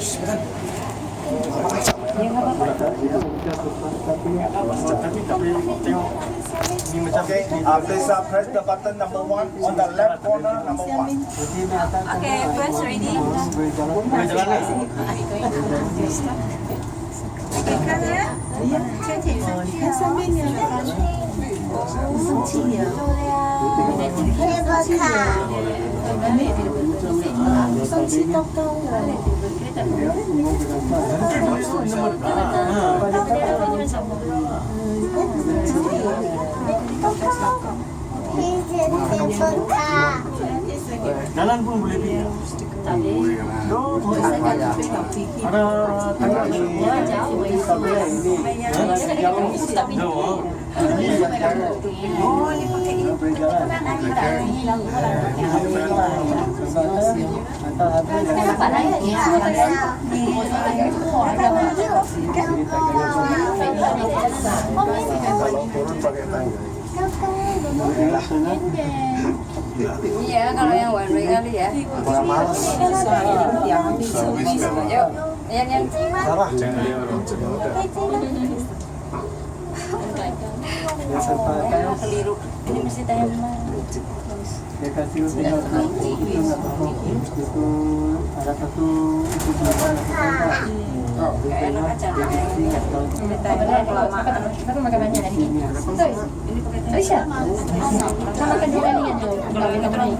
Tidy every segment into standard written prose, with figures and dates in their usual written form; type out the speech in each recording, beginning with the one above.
Okay, please press the button number 1 on the left corner, number 1. Okay, first ready. Okay, 看了，圈铁上去，看上面有生气呀，生气呀，生气高高的。Jalan pun boleh pergi. Ada tangga ini. Iya, kalau yang one way kali ya. Yuk, yang keliru. Ini mesti tanya Dia kasih tinggal itu ada satu enak aja. Kita makan banyak dari ini. Bisa. Kita makan di sini aja. Kalau kita pergi.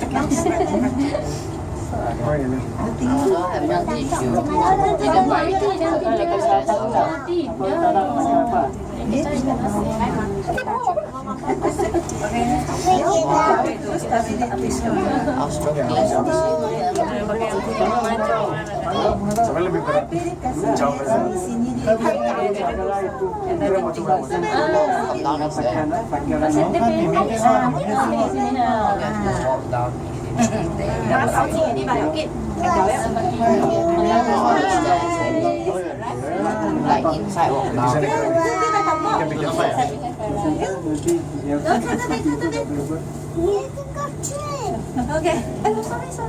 Tidak baik. Sampai lebih berat. Jauh ke sana. Like inside or down. Okay. Sorry.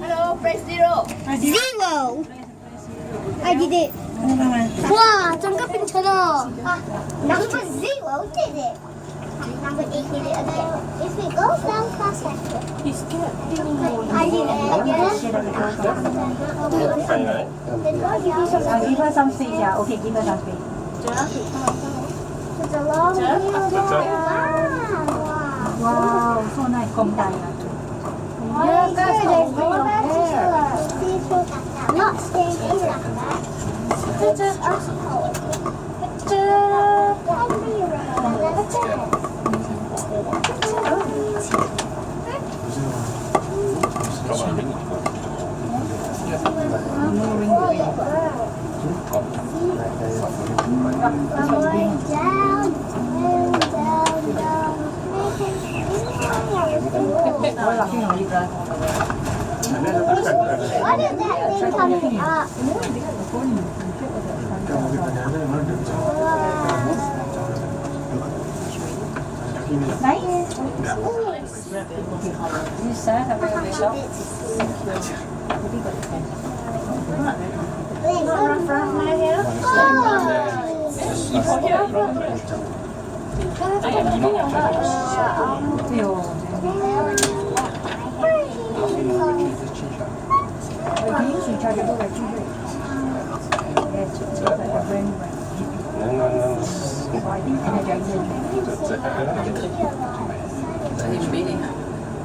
Hello, press 0. Zero. I did it. Wow, 정답빈처럼. Number 0 did it. Number 8 did it again. If it goes down fast, He's scared. I did it again. Give her some space, yeah. Okay, give her some space. It's a long wheel. Wow, so nice. Không tay à. Yeah, there's no not staying in like that. It's just What is that thing coming up? Bisa sampai besok.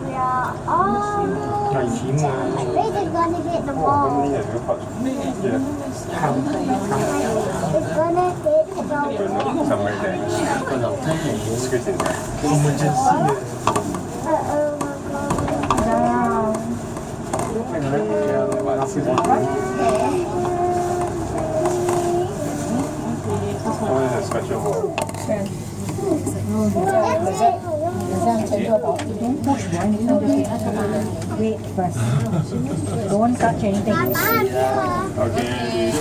Yeah. Oh. They just gonna hit the ball. It's gonna hit the ball. Don't push one, you can just wait first. Don't touch anything. Papa, Okay.